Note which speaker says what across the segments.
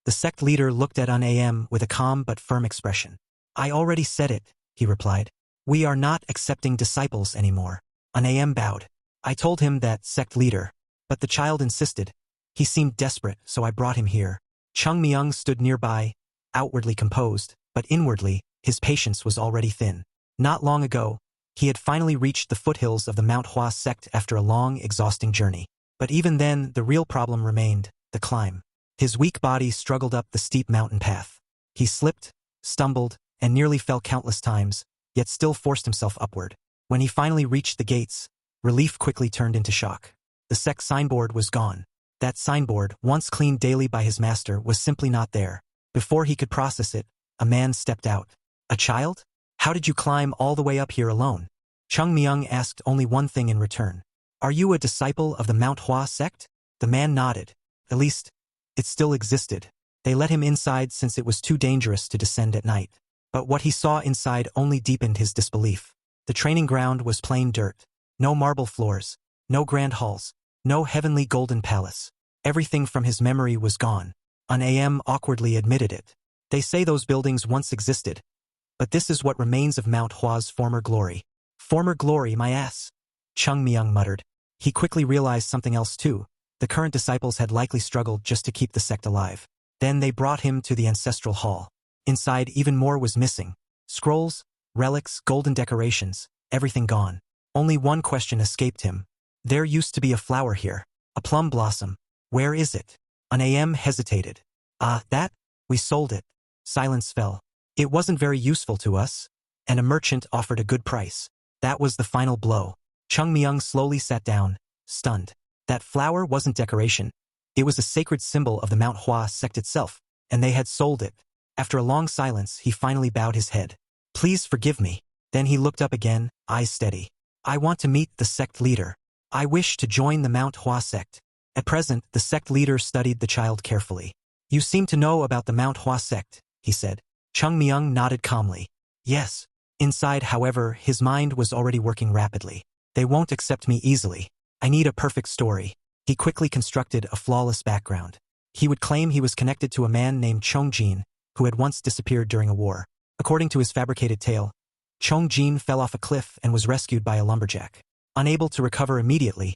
Speaker 1: The sect leader looked at An with a calm but firm expression. I already said it, he replied. We are not accepting disciples anymore. An bowed. I told him that, sect leader. But the child insisted. He seemed desperate, so I brought him here. Chung Myung stood nearby, outwardly composed, but inwardly, his patience was already thin. Not long ago, he had finally reached the foothills of the Mount Hua Sect after a long, exhausting journey. But even then, the real problem remained, the climb. His weak body struggled up the steep mountain path. He slipped, stumbled, and nearly fell countless times, yet still forced himself upward. When he finally reached the gates, relief quickly turned into shock. The sect signboard was gone. That signboard, once cleaned daily by his master, was simply not there. Before he could process it, a man stepped out. A child? How did you climb all the way up here alone? Chung Myung asked only one thing in return. Are you a disciple of the Mount Hua Sect? The man nodded. At least, it still existed. They let him inside since it was too dangerous to descend at night. But what he saw inside only deepened his disbelief. The training ground was plain dirt. No marble floors, no grand halls, no heavenly golden palace. Everything from his memory was gone. An awkwardly admitted it. They say those buildings once existed. But this is what remains of Mount Hua's former glory. Former glory, my ass. Chung Myung muttered. He quickly realized something else too. The current disciples had likely struggled just to keep the sect alive. Then they brought him to the ancestral hall. Inside, even more was missing. Scrolls, relics, golden decorations, everything gone. Only one question escaped him. There used to be a flower here. A plum blossom. Where is it? An hesitated. That? We sold it. Silence fell. It wasn't very useful to us, and a merchant offered a good price. That was the final blow. Chung Myung slowly sat down, stunned. That flower wasn't decoration. It was a sacred symbol of the Mount Hua Sect itself, and they had sold it. After a long silence, he finally bowed his head. Please forgive me. Then he looked up again, eyes steady. I want to meet the sect leader. I wish to join the Mount Hua Sect. At present, the sect leader studied the child carefully. You seem to know about the Mount Hua Sect, he said. Chung Myung nodded calmly. Yes. Inside, however, his mind was already working rapidly. They won't accept me easily. I need a perfect story. He quickly constructed a flawless background. He would claim he was connected to a man named Chung Jin, who had once disappeared during a war. According to his fabricated tale, Chung Jin fell off a cliff and was rescued by a lumberjack. Unable to recover immediately,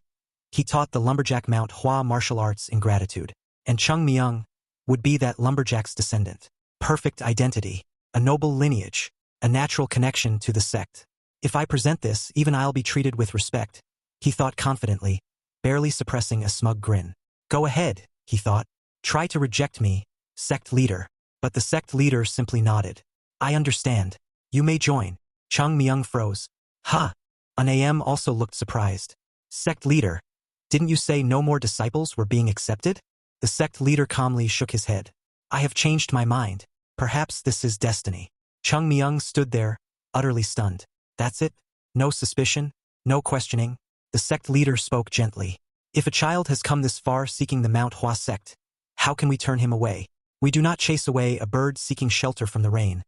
Speaker 1: he taught the lumberjack Mount Hua martial arts in gratitude, and Chung Myung would be that lumberjack's descendant. Perfect identity, a noble lineage, a natural connection to the sect. If I present this, even I'll be treated with respect, he thought confidently, barely suppressing a smug grin. Go ahead, he thought. Try to reject me, sect leader. But the sect leader simply nodded. I understand. You may join. Chung Myung froze. Ha! An also looked surprised. Sect leader, didn't you say no more disciples were being accepted? The sect leader calmly shook his head. I have changed my mind. Perhaps this is destiny. Chung Myung stood there, utterly stunned. That's it? No suspicion? No questioning? The sect leader spoke gently. If a child has come this far seeking the Mount Hua Sect, how can we turn him away? We do not chase away a bird seeking shelter from the rain,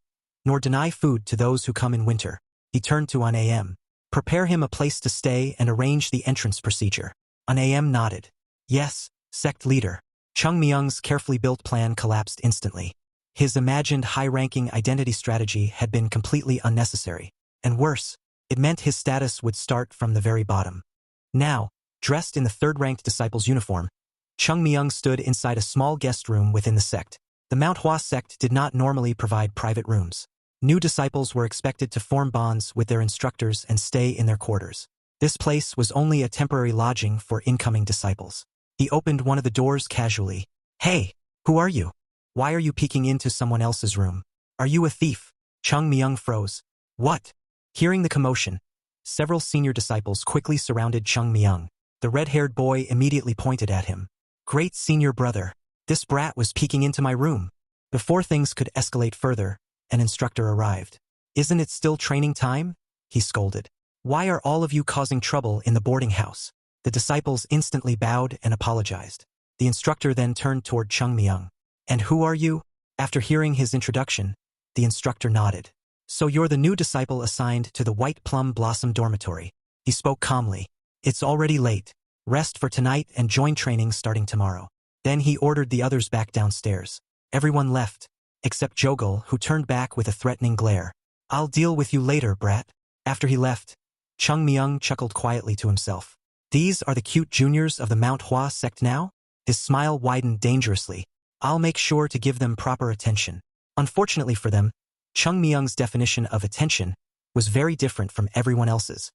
Speaker 1: nor deny food to those who come in winter. He turned to An. Prepare him a place to stay and arrange the entrance procedure. An nodded. Yes, sect leader. Chung Myung's carefully built plan collapsed instantly. His imagined high-ranking identity strategy had been completely unnecessary. And worse, it meant his status would start from the very bottom. Now, dressed in the third-ranked disciple's uniform, Chung Myung stood inside a small guest room within the sect. The Mount Hua Sect did not normally provide private rooms. New disciples were expected to form bonds with their instructors and stay in their quarters. This place was only a temporary lodging for incoming disciples. He opened one of the doors casually. Hey, who are you? Why are you peeking into someone else's room? Are you a thief? Chung Myung froze. What? Hearing the commotion, several senior disciples quickly surrounded Chung Myung. The red-haired boy immediately pointed at him. Great senior brother, this brat was peeking into my room. Before things could escalate further, an instructor arrived. Isn't it still training time? He scolded. Why are all of you causing trouble in the boarding house? The disciples instantly bowed and apologized. The instructor then turned toward Chung Myung. And who are you? After hearing his introduction, the instructor nodded. So you're the new disciple assigned to the White Plum Blossom dormitory. He spoke calmly. It's already late. Rest for tonight and join training starting tomorrow. Then he ordered the others back downstairs. Everyone left, except Jogul, who turned back with a threatening glare. I'll deal with you later, brat. After he left, Chung Myung chuckled quietly to himself. These are the cute juniors of the Mount Hua Sect now? His smile widened dangerously. I'll make sure to give them proper attention. Unfortunately for them, Chung Myung's definition of attention was very different from everyone else's.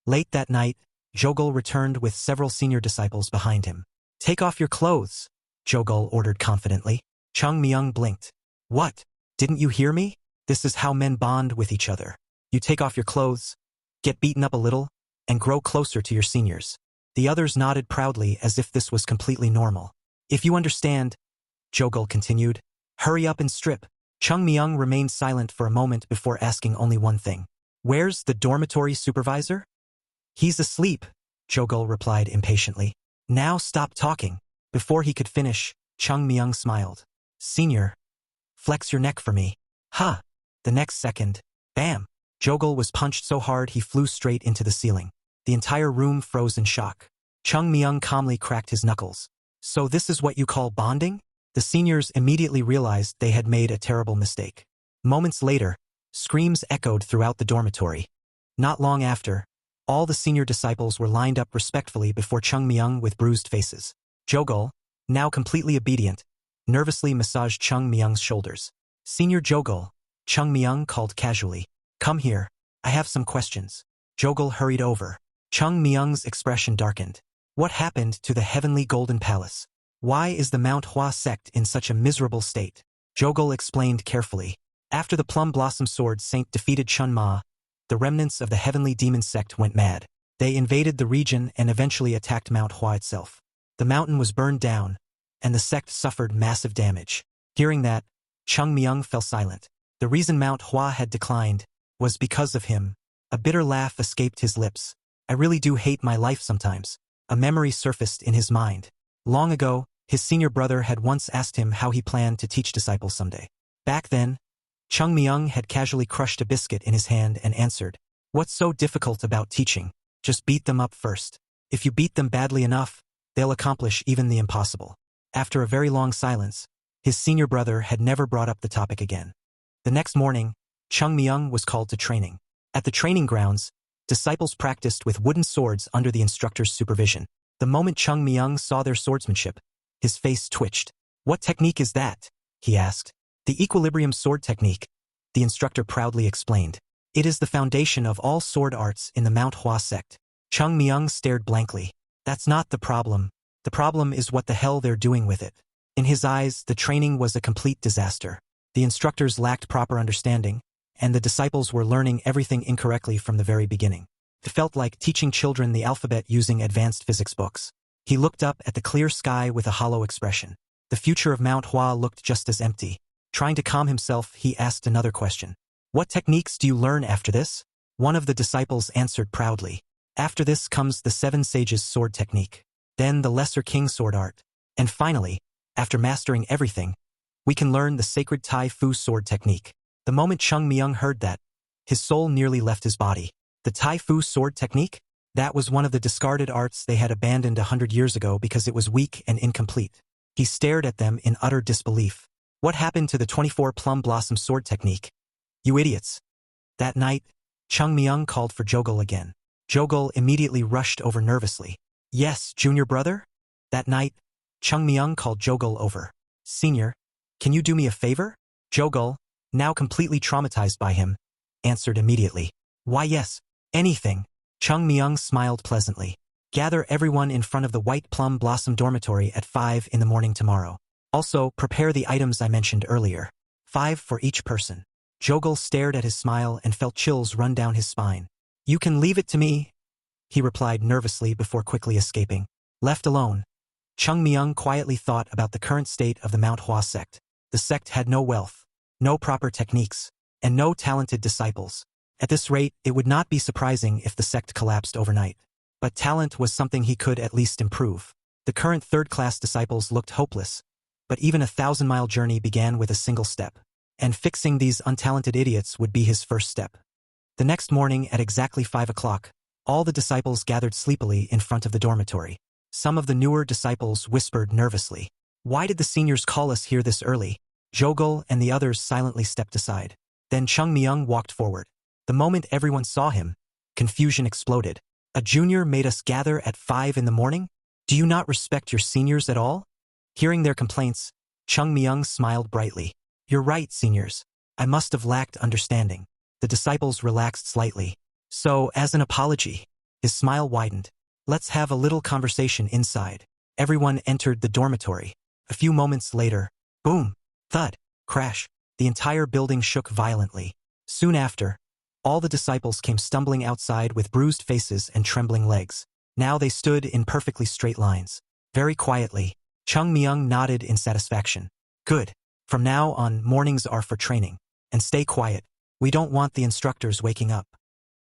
Speaker 1: Late that night, Jogul returned with several senior disciples behind him. Take off your clothes, Jogul ordered confidently. Chung Myung blinked. What? Didn't you hear me? This is how men bond with each other. You take off your clothes, get beaten up a little, and grow closer to your seniors. The others nodded proudly as if this was completely normal. If you understand, Jogul continued, hurry up and strip. Chung Myung remained silent for a moment before asking only one thing. Where's the dormitory supervisor? He's asleep, Jogul replied impatiently. Now stop talking. Before he could finish, Chung Myung smiled. Senior, flex your neck for me. Ha! The next second, bam! Jogul was punched so hard he flew straight into the ceiling. The entire room froze in shock. Chung Myung calmly cracked his knuckles. So this is what you call bonding? The seniors immediately realized they had made a terrible mistake. Moments later, screams echoed throughout the dormitory. Not long after, all the senior disciples were lined up respectfully before Chung Myung with bruised faces. Jogul, now completely obedient, nervously massaged Chung Myung's shoulders. Senior Jogul, Chung Myung called casually. Come here, I have some questions. Jogul hurried over. Chung Myung's expression darkened. What happened to the Heavenly Golden Palace? Why is the Mount Hua Sect in such a miserable state? Jogul explained carefully. After the Plum Blossom Sword Saint defeated Chun Ma, the remnants of the Heavenly Demon Sect went mad. They invaded the region and eventually attacked Mount Hua itself. The mountain was burned down, and the sect suffered massive damage. Hearing that, Chung Myung fell silent. The reason Mount Hua had declined was because of him. A bitter laugh escaped his lips. I really do hate my life sometimes. A memory surfaced in his mind. Long ago, his senior brother had once asked him how he planned to teach disciples someday. Back then, Chung Myung had casually crushed a biscuit in his hand and answered, What's so difficult about teaching? Just beat them up first. If you beat them badly enough, they'll accomplish even the impossible. After a very long silence, his senior brother had never brought up the topic again. The next morning, Chung Myung was called to training. At the training grounds, disciples practiced with wooden swords under the instructor's supervision. The moment Chung Myung saw their swordsmanship, his face twitched. What technique is that? He asked. The equilibrium sword technique, the instructor proudly explained. It is the foundation of all sword arts in the Mount Hua Sect. Chung Myung stared blankly. That's not the problem. The problem is what the hell they're doing with it. In his eyes, the training was a complete disaster. The instructors lacked proper understanding, and the disciples were learning everything incorrectly from the very beginning. It felt like teaching children the alphabet using advanced physics books. He looked up at the clear sky with a hollow expression. The future of Mount Hua looked just as empty. Trying to calm himself, he asked another question. What techniques do you learn after this? One of the disciples answered proudly. After this comes the Seven Sages sword technique. Then the Lesser King sword art. And finally, after mastering everything, we can learn the sacred Tai Fu sword technique. The moment Chung Myung heard that, his soul nearly left his body. The Tai Fu sword technique? That was one of the discarded arts they had abandoned 100 years ago because it was weak and incomplete. He stared at them in utter disbelief. What happened to the 24 Plum Blossom Sword technique? You idiots. That night, Chung Myung called for Jogul again. Jogul immediately rushed over nervously. Yes, junior brother? That night, Chung Myung called Jogul over. Senior, can you do me a favor? Jogul, now completely traumatized by him, answered immediately. Why yes, anything. Chung Myung smiled pleasantly. Gather everyone in front of the White Plum Blossom Dormitory at 5 in the morning tomorrow. Also, prepare the items I mentioned earlier. 5 for each person. Jogul stared at his smile and felt chills run down his spine. You can leave it to me, he replied nervously before quickly escaping. Left alone, Chung Myung quietly thought about the current state of the Mount Hua Sect. The sect had no wealth, no proper techniques, and no talented disciples. At this rate, it would not be surprising if the sect collapsed overnight. But talent was something he could at least improve. The current third-class disciples looked hopeless, but even a 1,000-mile journey began with a single step. And fixing these untalented idiots would be his first step. The next morning at exactly 5 o'clock, all the disciples gathered sleepily in front of the dormitory. Some of the newer disciples whispered nervously. Why did the seniors call us here this early? Jogul and the others silently stepped aside. Then Chung Myung walked forward. The moment everyone saw him, confusion exploded. A junior made us gather at 5 in the morning? Do you not respect your seniors at all? Hearing their complaints, Chung Myung smiled brightly. You're right, seniors. I must have lacked understanding. The disciples relaxed slightly. So, as an apology, his smile widened. Let's have a little conversation inside. Everyone entered the dormitory. A few moments later, boom, thud, crash. The entire building shook violently. Soon after, all the disciples came stumbling outside with bruised faces and trembling legs. Now they stood in perfectly straight lines. Very quietly, Chung Myung nodded in satisfaction. Good. From now on, mornings are for training. And stay quiet. We don't want the instructors waking up.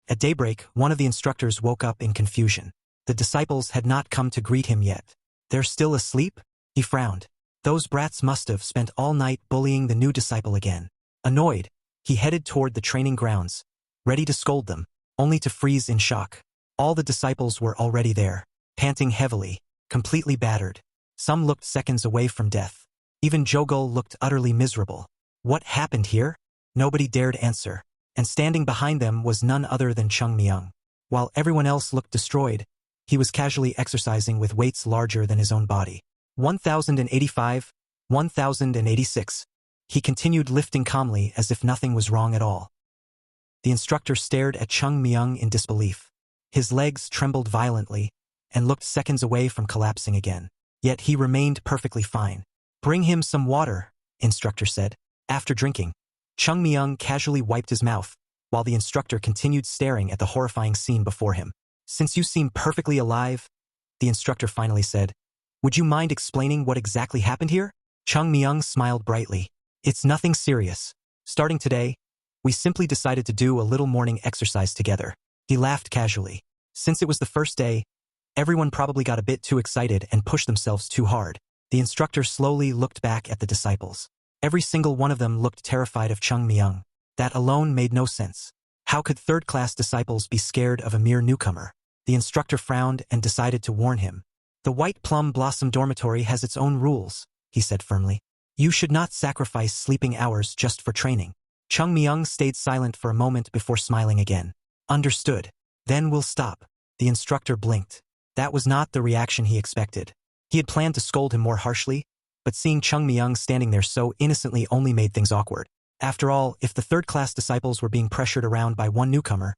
Speaker 1: At daybreak, one of the instructors woke up in confusion. The disciples had not come to greet him yet. They're still asleep? He frowned. Those brats must have spent all night bullying the new disciple again. Annoyed, he headed toward the training grounds, ready to scold them, only to freeze in shock. All the disciples were already there, panting heavily, completely battered. Some looked seconds away from death. Even Jogul looked utterly miserable. What happened here? Nobody dared answer, and standing behind them was none other than Chung Myung. While everyone else looked destroyed, he was casually exercising with weights larger than his own body. 1085, 1086. He continued lifting calmly as if nothing was wrong at all. The instructor stared at Chung Myung in disbelief. His legs trembled violently and looked seconds away from collapsing again. Yet he remained perfectly fine. Bring him some water, instructor said. After drinking, Chung Myung casually wiped his mouth, while the instructor continued staring at the horrifying scene before him. Since you seem perfectly alive, the instructor finally said, would you mind explaining what exactly happened here? Chung Myung smiled brightly. It's nothing serious. Starting today, we simply decided to do a little morning exercise together. He laughed casually. Since it was the first day, everyone probably got a bit too excited and pushed themselves too hard. The instructor slowly looked back at the disciples. Every single one of them looked terrified of Chung Myung. That alone made no sense. How could third-class disciples be scared of a mere newcomer? The instructor frowned and decided to warn him. The White Plum Blossom Dormitory has its own rules, he said firmly. You should not sacrifice sleeping hours just for training. Chung Myung stayed silent for a moment before smiling again. Understood. Then we'll stop. The instructor blinked. That was not the reaction he expected. He had planned to scold him more harshly, but seeing Chung Myung standing there so innocently only made things awkward. After all, if the third-class disciples were being pressured around by one newcomer,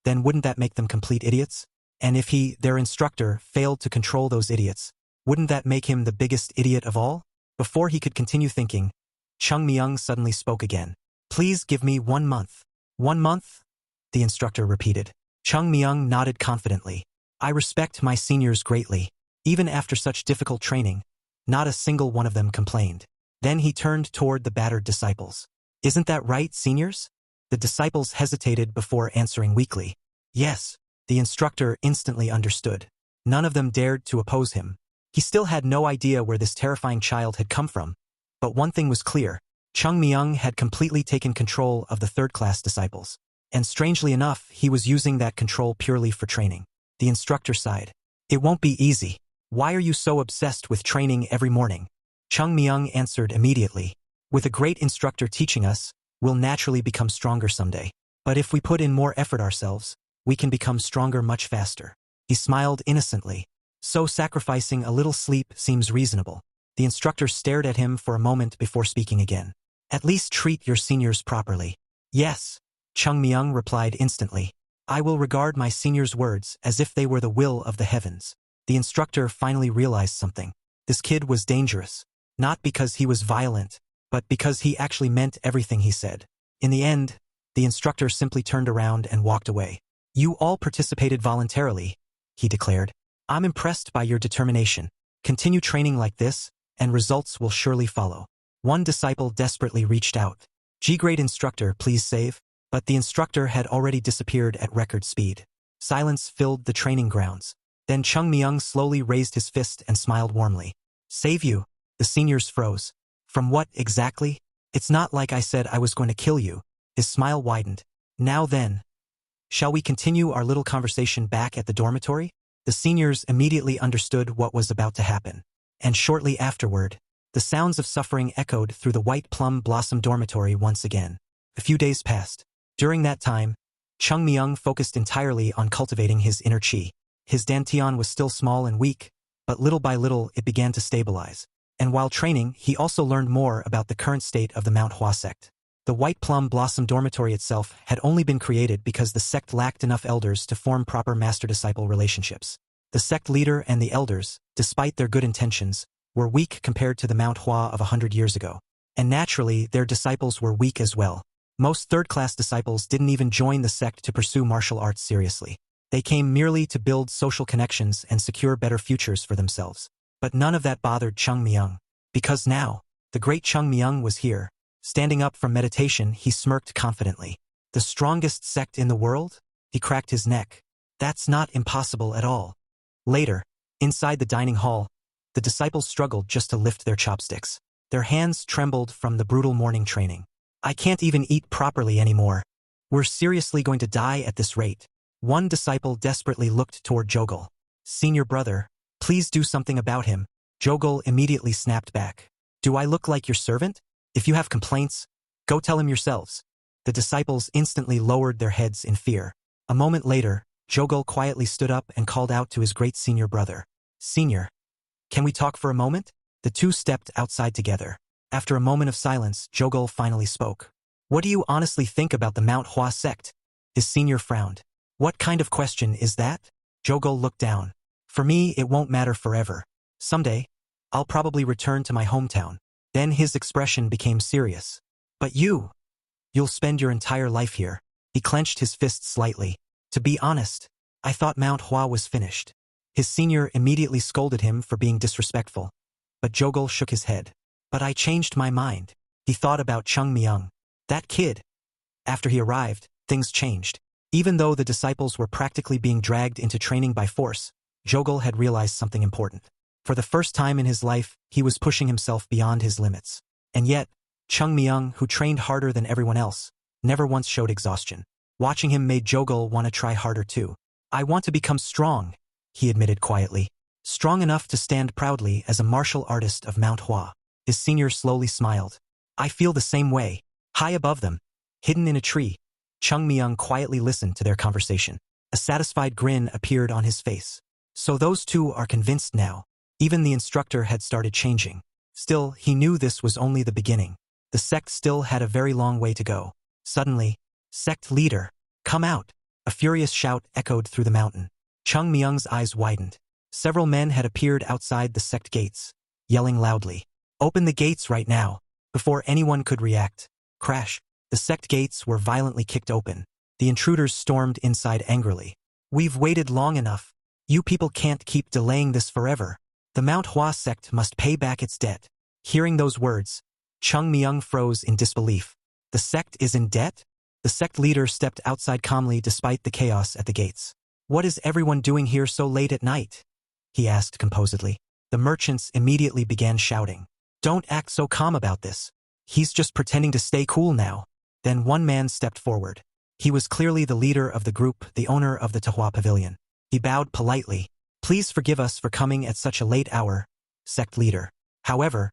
Speaker 1: then wouldn't that make them complete idiots? And if he, their instructor, failed to control those idiots, wouldn't that make him the biggest idiot of all? Before he could continue thinking, Chung Myung suddenly spoke again. Please give me 1 month. 1 month? The instructor repeated. Chung Myung nodded confidently. I respect my seniors greatly. Even after such difficult training, not a single one of them complained. Then he turned toward the battered disciples. Isn't that right, seniors? The disciples hesitated before answering weakly. Yes. The instructor instantly understood. None of them dared to oppose him. He still had no idea where this terrifying child had come from. But one thing was clear. Chung Myung had completely taken control of the third-class disciples. And strangely enough, he was using that control purely for training. The instructor sighed. It won't be easy. Why are you so obsessed with training every morning? Chung Myung answered immediately. With a great instructor teaching us, we'll naturally become stronger someday. But if we put in more effort ourselves, we can become stronger much faster. He smiled innocently. So sacrificing a little sleep seems reasonable. The instructor stared at him for a moment before speaking again. At least treat your seniors properly. Yes, Chung Myung replied instantly. I will regard my seniors' words as if they were the will of the heavens. The instructor finally realized something. This kid was dangerous. Not because he was violent, but because he actually meant everything he said. In the end, the instructor simply turned around and walked away. You all participated voluntarily, he declared. I'm impressed by your determination. Continue training like this, and results will surely follow. One disciple desperately reached out. Great instructor, please save. But the instructor had already disappeared at record speed. Silence filled the training grounds. Then Chung Myung slowly raised his fist and smiled warmly. Save you? The seniors froze. From what exactly? It's not like I said I was going to kill you. His smile widened. Now then. Shall we continue our little conversation back at the dormitory? The seniors immediately understood what was about to happen. And shortly afterward, The sounds of suffering echoed through the white Plum Blossom dormitory once again. A few days passed. During that time, Chung Myung focused entirely on cultivating his inner chi. His dantian was still small and weak, but little by little it began to stabilize. And while training, he also learned more about the current state of the Mount Hua Sect. The White Plum Blossom Dormitory itself had only been created because the sect lacked enough elders to form proper master-disciple relationships. The sect leader and the elders, despite their good intentions, were weak compared to the Mount Hua of 100 years ago. And naturally, their disciples were weak as well. Most third-class disciples didn't even join the sect to pursue martial arts seriously. They came merely to build social connections and secure better futures for themselves. But none of that bothered Chung Myung. Because now, the great Chung Myung was here. Standing up from meditation, he smirked confidently. The strongest sect in the world? He cracked his neck. That's not impossible at all. Later, inside the dining hall, the disciples struggled just to lift their chopsticks. Their hands trembled from the brutal morning training. I can't even eat properly anymore. We're seriously going to die at this rate. One disciple desperately looked toward Jogul. Senior brother, please do something about him. Jogul immediately snapped back. Do I look like your servant? If you have complaints, go tell him yourselves. The disciples instantly lowered their heads in fear. A moment later, Jogul quietly stood up and called out to his great senior brother. Senior, can we talk for a moment? The two stepped outside together. After a moment of silence, Jogul finally spoke. What do you honestly think about the Mount Hua Sect? His senior frowned. What kind of question is that? Jogul looked down. For me, it won't matter forever. Someday, I'll probably return to my hometown. Then his expression became serious. But you'll spend your entire life here. He clenched his fist slightly. To be honest, I thought Mount Hua was finished. His senior immediately scolded him for being disrespectful. But Jogul shook his head. But I changed my mind. He thought about Chung Myung. That kid. After he arrived, things changed. Even though the disciples were practically being dragged into training by force, Jogul had realized something important. For the first time in his life, he was pushing himself beyond his limits. And yet, Chung Myung, who trained harder than everyone else, never once showed exhaustion. Watching him made Jogul want to try harder too. I want to become strong, he admitted quietly. Strong enough to stand proudly as a martial artist of Mount Hua. His senior slowly smiled. I feel the same way. High above them, hidden in a tree, Chung Myung quietly listened to their conversation. A satisfied grin appeared on his face. So those two are convinced now. Even the instructor had started changing. Still, he knew this was only the beginning. The sect still had a very long way to go. Suddenly, sect leader, come out! A furious shout echoed through the mountain. Chung Myung's eyes widened. Several men had appeared outside the sect gates, yelling loudly. Open the gates right now! Before anyone could react. Crash! The sect gates were violently kicked open. The intruders stormed inside angrily. We've waited long enough. You people can't keep delaying this forever. The Mount Hua Sect must pay back its debt. Hearing those words, Chung Myung froze in disbelief. The sect is in debt? The sect leader stepped outside calmly despite the chaos at the gates. What is everyone doing here so late at night? He asked composedly. The merchants immediately began shouting. Don't act so calm about this. He's just pretending to stay cool now. Then one man stepped forward. He was clearly the leader of the group, the owner of the Tahua Pavilion. He bowed politely. Please forgive us for coming at such a late hour, sect leader. However,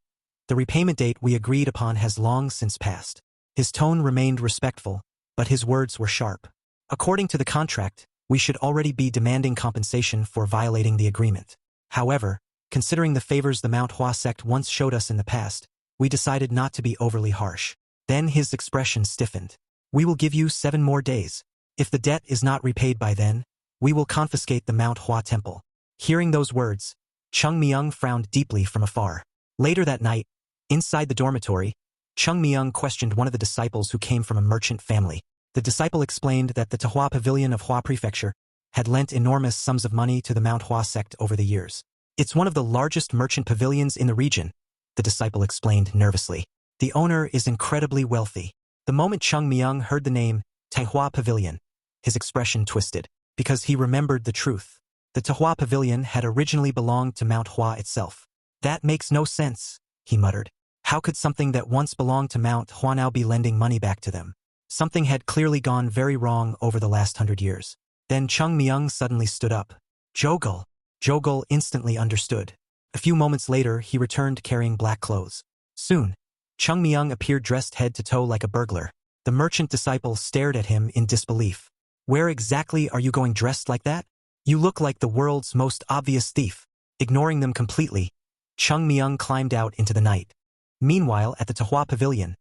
Speaker 1: the repayment date we agreed upon has long since passed. His tone remained respectful, but his words were sharp. According to the contract, we should already be demanding compensation for violating the agreement. However, considering the favors the Mount Hua Sect once showed us in the past, we decided not to be overly harsh. Then his expression stiffened. We will give you 7 more days. If the debt is not repaid by then, we will confiscate the Mount Hua Temple. Hearing those words, Chung Myung frowned deeply from afar. Later that night, inside the dormitory, Chung Myung questioned one of the disciples who came from a merchant family. The disciple explained that the Tahua Pavilion of Hua Prefecture had lent enormous sums of money to the Mount Hua Sect over the years. It's one of the largest merchant pavilions in the region, the disciple explained nervously. The owner is incredibly wealthy. The moment Chung Myung heard the name, Tahua Pavilion, his expression twisted, because he remembered the truth. The Tahua Pavilion had originally belonged to Mount Hua itself. That makes no sense, he muttered. How could something that once belonged to Mount Hua now be lending money back to them? Something had clearly gone very wrong over the last 100 years. Then Chung Myung suddenly stood up. Jogul! Jogul instantly understood. A few moments later, he returned carrying black clothes. Soon, Chung Myung appeared dressed head to toe like a burglar. The merchant disciple stared at him in disbelief. Where exactly are you going dressed like that? You look like the world's most obvious thief. Ignoring them completely, Chung Myung climbed out into the night. Meanwhile, at the Tahua Pavilion,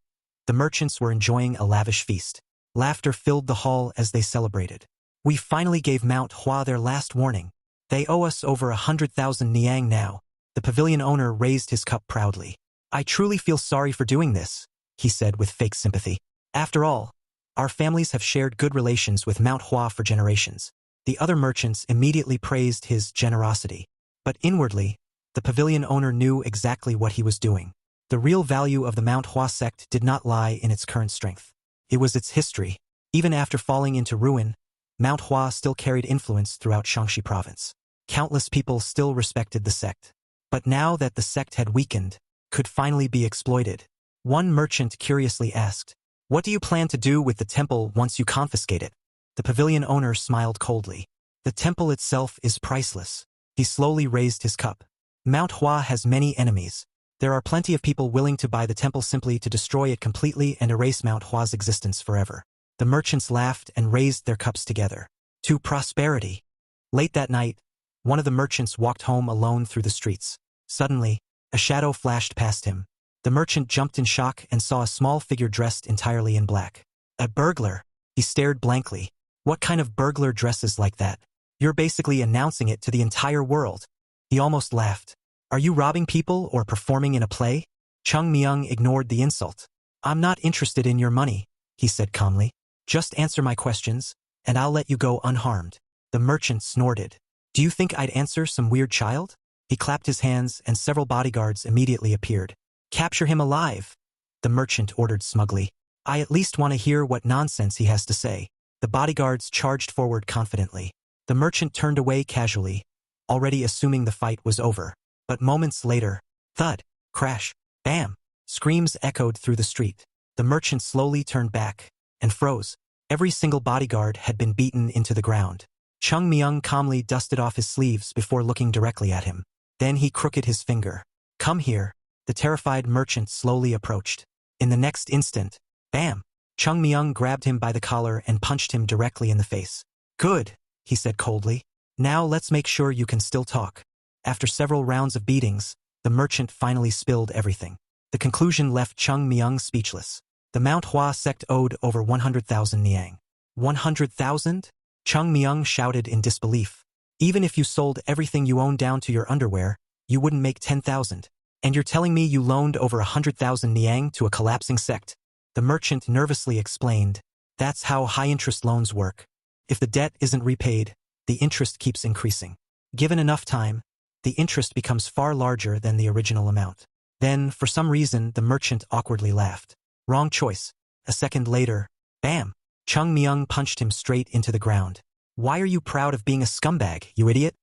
Speaker 1: the merchants were enjoying a lavish feast. Laughter filled the hall as they celebrated. We finally gave Mount Hua their last warning. They owe us over 100,000 niang now. The pavilion owner raised his cup proudly. I truly feel sorry for doing this, he said with fake sympathy. After all, our families have shared good relations with Mount Hua for generations. The other merchants immediately praised his generosity. But inwardly, the pavilion owner knew exactly what he was doing. The real value of the Mount Hua Sect did not lie in its current strength. It was its history. Even after falling into ruin, Mount Hua still carried influence throughout Shaanxi province. Countless people still respected the sect. But now that the sect had weakened, could finally be exploited. One merchant curiously asked, "What do you plan to do with the temple once you confiscate it?" The pavilion owner smiled coldly. "The temple itself is priceless." He slowly raised his cup. "Mount Hua has many enemies. There are plenty of people willing to buy the temple simply to destroy it completely and erase Mount Hua's existence forever." The merchants laughed and raised their cups together. To prosperity. Late that night, one of the merchants walked home alone through the streets. Suddenly, a shadow flashed past him. The merchant jumped in shock and saw a small figure dressed entirely in black. A burglar. He stared blankly. What kind of burglar dresses like that? You're basically announcing it to the entire world. He almost laughed. Are you robbing people or performing in a play? Chung Myung ignored the insult. I'm not interested in your money, he said calmly. Just answer my questions, and I'll let you go unharmed. The merchant snorted. Do you think I'd answer some weird child? He clapped his hands and several bodyguards immediately appeared. Capture him alive, the merchant ordered smugly. I at least want to hear what nonsense he has to say. The bodyguards charged forward confidently. The merchant turned away casually, already assuming the fight was over. But moments later, thud, crash, bam, screams echoed through the street. The merchant slowly turned back and froze. Every single bodyguard had been beaten into the ground. Chung Myung calmly dusted off his sleeves before looking directly at him. Then he crooked his finger. Come here. The terrified merchant slowly approached. In the next instant, bam! Chung Myung grabbed him by the collar and punched him directly in the face. Good, he said coldly. Now let's make sure you can still talk. After several rounds of beatings, the merchant finally spilled everything. The conclusion left Chung Myung speechless. The Mount Hua Sect owed over 100,000 niang. 100,000? Chung Myung shouted in disbelief. Even if you sold everything you owned down to your underwear, you wouldn't make 10,000. And you're telling me you loaned over 100,000 niang to a collapsing sect? The merchant nervously explained. That's how high-interest loans work. If the debt isn't repaid, the interest keeps increasing. Given enough time, the interest becomes far larger than the original amount. Then, for some reason, the merchant awkwardly laughed. Wrong choice. A second later, bam! Chung Myung punched him straight into the ground. Why are you proud of being a scumbag, you idiot?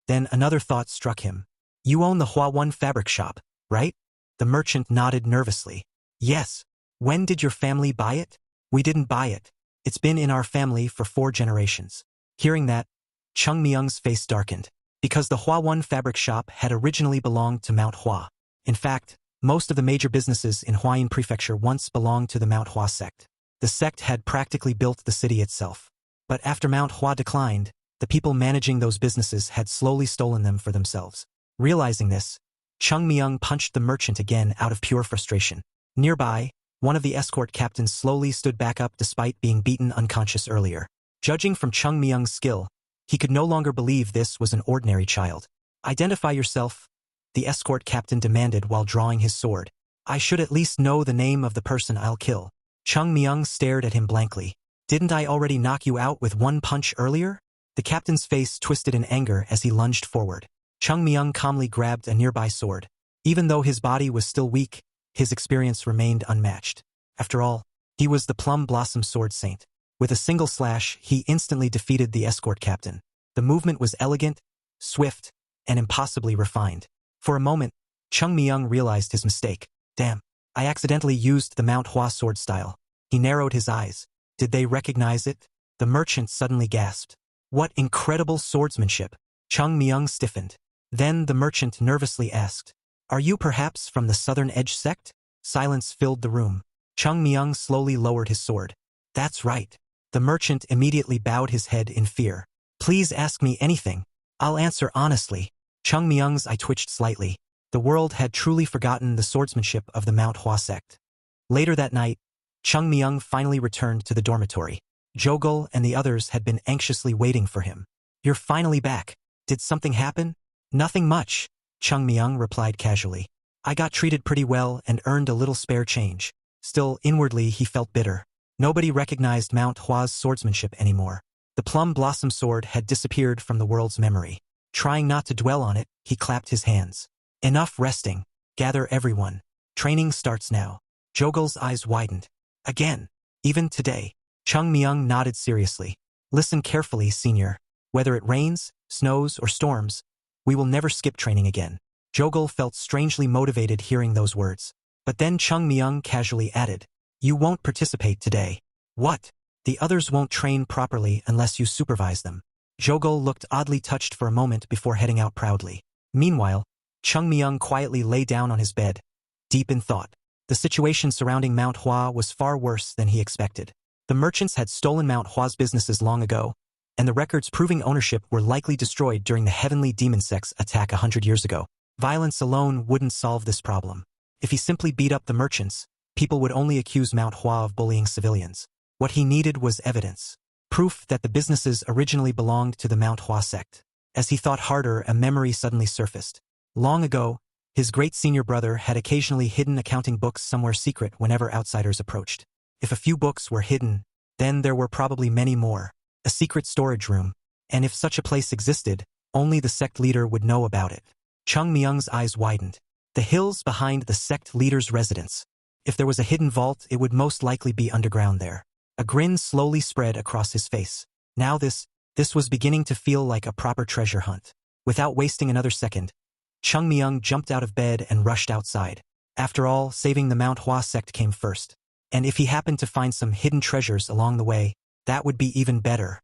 Speaker 1: Then another thought struck him. You own the Hua One fabric shop, right? The merchant nodded nervously. Yes. When did your family buy it? We didn't buy it. It's been in our family for 4 generations. Hearing that, Chung Myung's face darkened. Because the Hua One fabric shop had originally belonged to Mount Hua. In fact, most of the major businesses in Huayin Prefecture once belonged to the Mount Hua Sect. The sect had practically built the city itself. But after Mount Hua declined, the people managing those businesses had slowly stolen them for themselves. Realizing this, Chung Myung punched the merchant again out of pure frustration. Nearby, one of the escort captains slowly stood back up despite being beaten unconscious earlier. Judging from Chung Myung's skill, he could no longer believe this was an ordinary child. Identify yourself, the escort captain demanded while drawing his sword. I should at least know the name of the person I'll kill. Chung Myung stared at him blankly. Didn't I already knock you out with one punch earlier? The captain's face twisted in anger as he lunged forward. Chung Myung calmly grabbed a nearby sword. Even though his body was still weak, his experience remained unmatched. After all, he was the Plum Blossom Sword Saint. With a single slash, he instantly defeated the escort captain. The movement was elegant, swift, and impossibly refined. For a moment, Chung Myung realized his mistake. Damn, I accidentally used the Mount Hua sword style. He narrowed his eyes. Did they recognize it? The merchant suddenly gasped. What incredible swordsmanship! Chung Myung stiffened. Then the merchant nervously asked, "Are you perhaps from the Southern Edge sect?" Silence filled the room. Chung Myung slowly lowered his sword. "That's right." The merchant immediately bowed his head in fear. "Please ask me anything. I'll answer honestly." Chung Myung's eye twitched slightly. The world had truly forgotten the swordsmanship of the Mount Hua Sect. Later that night, Chung Myung finally returned to the dormitory. Jogul and the others had been anxiously waiting for him. "You're finally back. Did something happen?" "Nothing much," Chung Myung replied casually. "I got treated pretty well and earned a little spare change." Still, inwardly he felt bitter. Nobody recognized Mount Hua's swordsmanship anymore. The Plum Blossom Sword had disappeared from the world's memory. Trying not to dwell on it, he clapped his hands. "Enough resting. Gather everyone. Training starts now." Jogul's eyes widened. "Again? Even today?" Chung Myung nodded seriously. "Listen carefully, senior. Whether it rains, snows, or storms, we will never skip training again." Jogul felt strangely motivated hearing those words. But then Chung Myung casually added, "You won't participate today." "What?" "The others won't train properly unless you supervise them." Jogul looked oddly touched for a moment before heading out proudly. Meanwhile, Chung Myung quietly lay down on his bed, deep in thought. The situation surrounding Mount Hua was far worse than he expected. The merchants had stolen Mount Hua's businesses long ago, and the records proving ownership were likely destroyed during the Heavenly Demon Sect's attack 100 years ago. Violence alone wouldn't solve this problem. If he simply beat up the merchants, people would only accuse Mount Hua of bullying civilians. What he needed was evidence. Proof that the businesses originally belonged to the Mount Hua Sect. As he thought harder, a memory suddenly surfaced. Long ago, his great senior brother had occasionally hidden accounting books somewhere secret whenever outsiders approached. If a few books were hidden, then there were probably many more. A secret storage room. And if such a place existed, only the sect leader would know about it. Chung Myung's eyes widened. The hills behind the sect leader's residence. If there was a hidden vault, it would most likely be underground there. A grin slowly spread across his face. Now this was beginning to feel like a proper treasure hunt. Without wasting another second, Chung Myung jumped out of bed and rushed outside. After all, saving the Mount Hua Sect came first. And if he happened to find some hidden treasures along the way, that would be even better.